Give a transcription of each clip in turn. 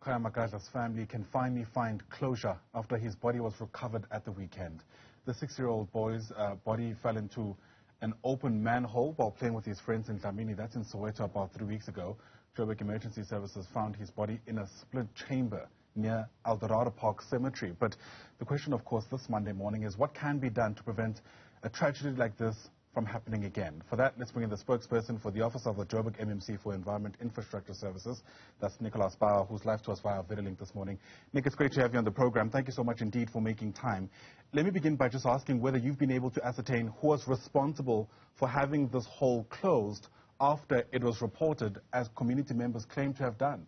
Khaya Magadla's family can finally find closure after his body was recovered at the weekend. The 6-year-old boy's body fell into an open manhole while playing with his friends in Dlamini. That's in Soweto about 3 weeks ago. Joburg Emergency Services found his body in a split chamber near Eldorado Park Cemetery. But the question, of course, this Monday morning is what can be done to prevent a tragedy like this from happening again. For that, let's bring in the spokesperson for the Office of the Joburg MMC for Environment Infrastructure Services. That's Nickolaus Bauer, who's live to us via video link this morning. Nick, it's great to have you on the program. Thank you so much indeed for making time. Let me begin by just asking whether you've been able to ascertain who was responsible for having this hole closed after it was reported, as community members claim to have done.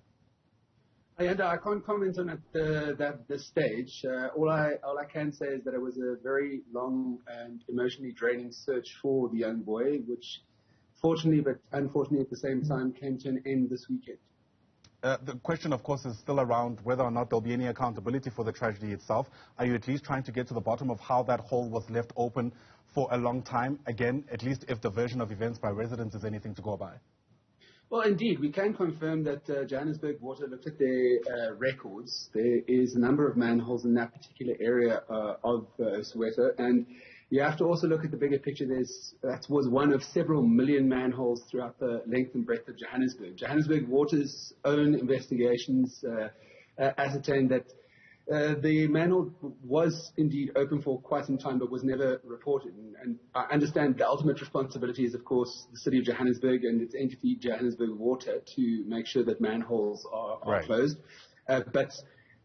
I can't comment on this stage. All I can say is that it was a very long and emotionally draining search for the young boy, which fortunately but unfortunately at the same time came to an end this weekend. The question, of course, is still around whether or not there'll be any accountability for the tragedy itself. Are you at least trying to get to the bottom of how that hole was left open for a long time? Again, at least if the version of events by residents is anything to go by. Well, indeed, we can confirm that Johannesburg Water looked at their records. There is a number of manholes in that particular area of Soweto, and you have to also look at the bigger picture. That was one of several million manholes throughout the length and breadth of Johannesburg. Johannesburg Water's own investigations ascertained that the manhole was indeed open for quite some time, but was never reported. And I understand the ultimate responsibility is, of course, the city of Johannesburg and its entity, Johannesburg Water, to make sure that manholes are closed. But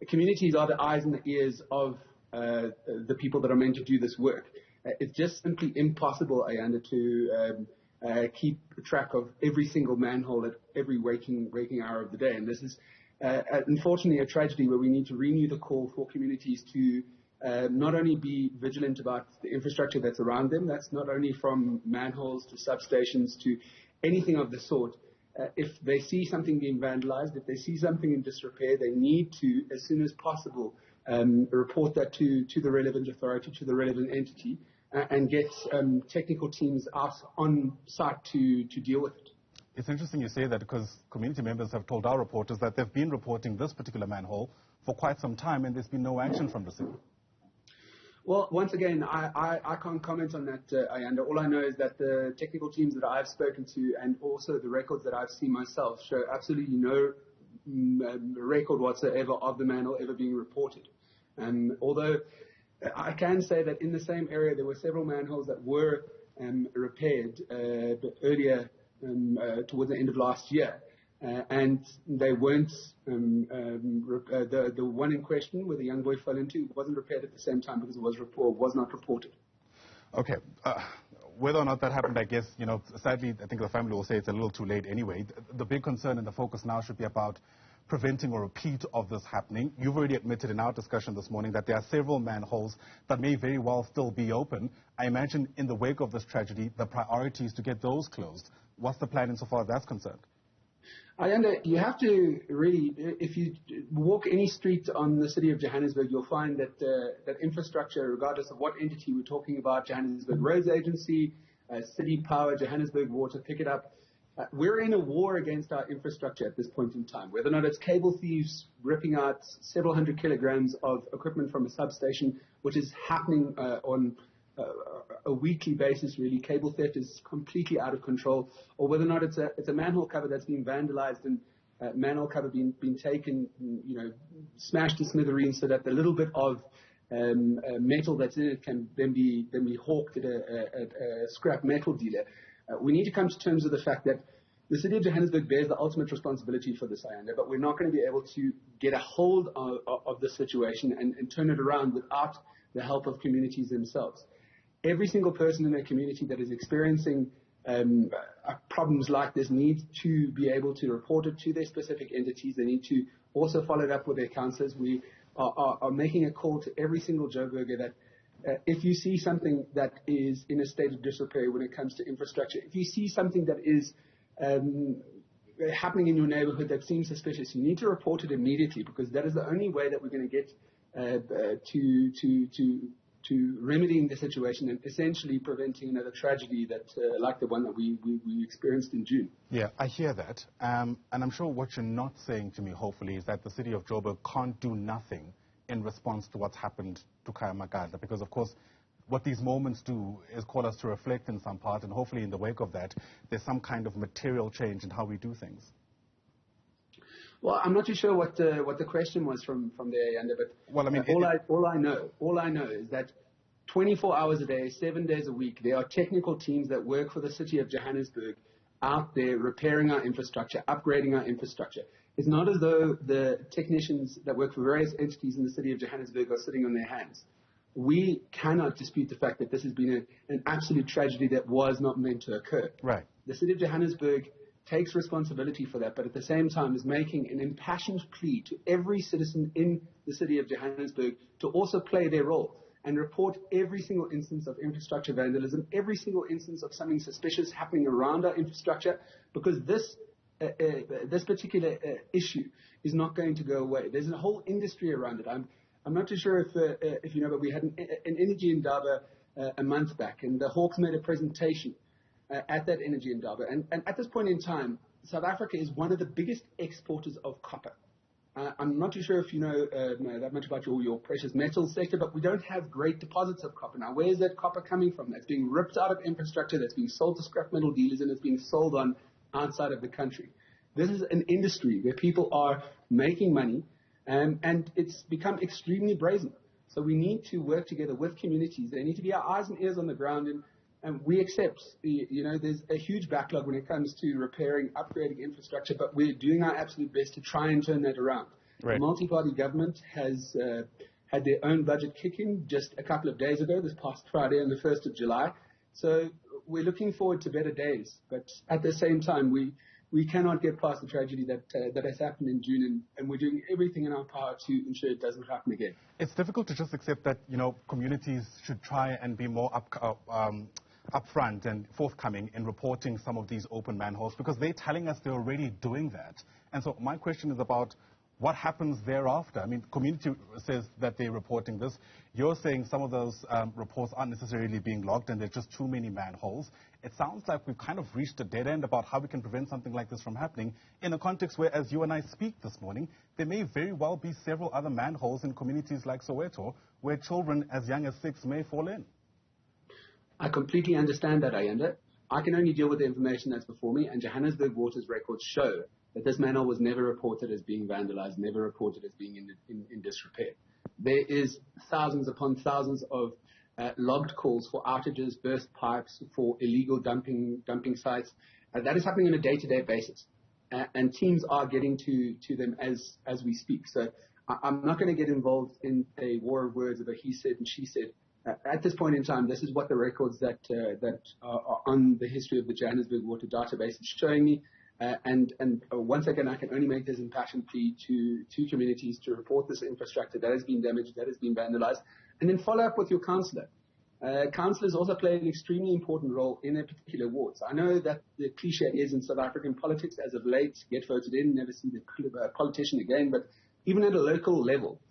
communities are the eyes and the ears of the people that are meant to do this work. It's just simply impossible, Ayanda, to keep track of every single manhole at every waking hour of the day. And this is unfortunately a tragedy where we need to renew the call for communities to not only be vigilant about the infrastructure that's around them, that's not only from manholes to substations to anything of the sort. If they see something being vandalized, if they see something in disrepair, they need to, as soon as possible, report that to the relevant authority, to the relevant entity, and get technical teams out on site to deal with it. It's interesting you say that, because community members have told our reporters that they've been reporting this particular manhole for quite some time and there's been no action from the city. Well, once again, I can't comment on that, Ayanda. All I know is that the technical teams that I've spoken to and also the records that I've seen myself show absolutely no record whatsoever of the manhole ever being reported. Although I can say that in the same area there were several manholes that were repaired earlier towards the end of last year, and they weren't. The one in question where the young boy fell into wasn't repaired at the same time because it was not reported. Okay. Whether or not that happened, I guess, sadly, I think the family will say it's a little too late anyway. The big concern and the focus now should be about preventing a repeat of this happening. You've already admitted in our discussion this morning that there are several manholes that may very well still be open. I imagine in the wake of this tragedy, the priority is to get those closed. What's the plan insofar as that's concerned? Ayanda, you have to really, if you walk any street on the city of Johannesburg, you'll find that that infrastructure, regardless of what entity we're talking about, Johannesburg Roads Agency, City Power, Johannesburg Water, pick it up. We're in a war against our infrastructure at this point in time. Whether or not it's cable thieves ripping out several hundred kilograms of equipment from a substation, which is happening on a weekly basis, really. Cable theft is completely out of control. Or whether or not it's a manhole cover that's been vandalized and manhole cover being taken, smashed to smithereens so that the little bit of metal that's in it can then be hawked at a scrap metal dealer. We need to come to terms with the fact that the city of Johannesburg bears the ultimate responsibility for this, Ayanda, but we're not going to be able to get a hold of the situation and turn it around without the help of communities themselves. Every single person in a community that is experiencing problems like this needs to be able to report it to their specific entities. They need to also follow it up with their councillors. We are making a call to every single Joburger that if you see something that is in a state of disrepair when it comes to infrastructure, if you see something that is happening in your neighborhood that seems suspicious, you need to report it immediately, because that is the only way that we're going to get to remedying the situation and essentially preventing another tragedy that, like the one that we experienced in June. Yeah, I hear that. And I'm sure what you're not saying to me, hopefully, is that the city of Joburg can't do nothing in response to what's happened to Khaya Magadla. Because, of course, what these moments do is call us to reflect in some part, and hopefully in the wake of that, there's some kind of material change in how we do things. Well, I'm not too sure what the question was from there, Ayanda, but well, I mean, all I know is that 24 hours a day, 7 days a week, there are technical teams that work for the city of Johannesburg out there repairing our infrastructure, upgrading our infrastructure. It's not as though the technicians that work for various entities in the city of Johannesburg are sitting on their hands. We cannot dispute the fact that this has been an absolute tragedy that was not meant to occur. Right. The city of Johannesburg takes responsibility for that, but at the same time is making an impassioned plea to every citizen in the city of Johannesburg to also play their role and report every single instance of infrastructure vandalism, every single instance of something suspicious happening around our infrastructure, because this particular issue is not going to go away. There's a whole industry around it. I'm not too sure if you know, but we had an energy indaba a month back, and the Hawks made a presentation at that energy indaba. And at this point in time, South Africa is one of the biggest exporters of copper. I'm not too sure if you know that much about your precious metals sector, but we don't have great deposits of copper. Now, where is that copper coming from? That's being ripped out of infrastructure, that's being sold to scrap metal dealers, and it's being sold on outside of the country. This is an industry where people are making money, and it's become extremely brazen. So we need to work together with communities. There need to be our eyes and ears on the ground, and we accept, there's a huge backlog when it comes to repairing, upgrading infrastructure, but we're doing our absolute best to try and turn that around. Right. The multi-party government has had their own budget kick in just a couple of days ago, this past Friday on the 1st of July. So we're looking forward to better days, but at the same time, we cannot get past the tragedy that has happened in June, and we're doing everything in our power to ensure it doesn't happen again. It's difficult to just accept that, communities should try and be more upfront and forthcoming in reporting some of these open manholes, because they're telling us they're already doing that. And so my question is about what happens thereafter. I mean, community says that they're reporting this. You're saying some of those reports aren't necessarily being logged and there's just too many manholes. It sounds like we've kind of reached a dead end about how we can prevent something like this from happening in a context where, as you and I speak this morning, there may very well be several other manholes in communities like Soweto where children as young as 6 may fall in. I completely understand that, Ayanda. I can only deal with the information that's before me, and Johannesburg Water's records show that this manhole was never reported as being vandalized, never reported as being in disrepair. There is thousands upon thousands of logged calls for outages, burst pipes, for illegal dumping sites. That is happening on a day-to-day basis, and teams are getting to them as we speak. So I'm not going to get involved in a war of words of a he said and she said. At this point in time, this is what the records that are on the history of the Johannesburg Water database is showing me. And once again, I can only make this impassioned plea to communities to report this infrastructure that has been damaged, that has been vandalized, and then follow up with your councillor. Councillors also play an extremely important role in a particular ward. So I know that the cliche is in South African politics, as of late, get voted in, never see the politician again, but even at a local level,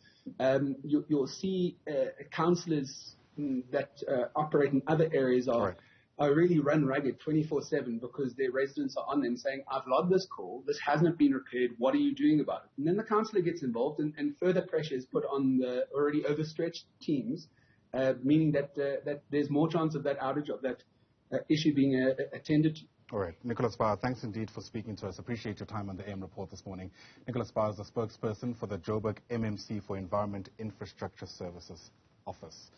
you'll see councillors that operate in other areas are really run ragged 24/7 because their residents are on them saying, I've logged this call, this hasn't been repaired, what are you doing about it? And then the councillor gets involved and further pressure is put on the already overstretched teams, meaning that there's more chance of that outage, of that issue being attended to. All right. Nickolaus Bauer, thanks indeed for speaking to us. Appreciate your time on the AM report this morning. Nickolaus Bauer is the spokesperson for the Joburg MMC for Environment Infrastructure Services Office.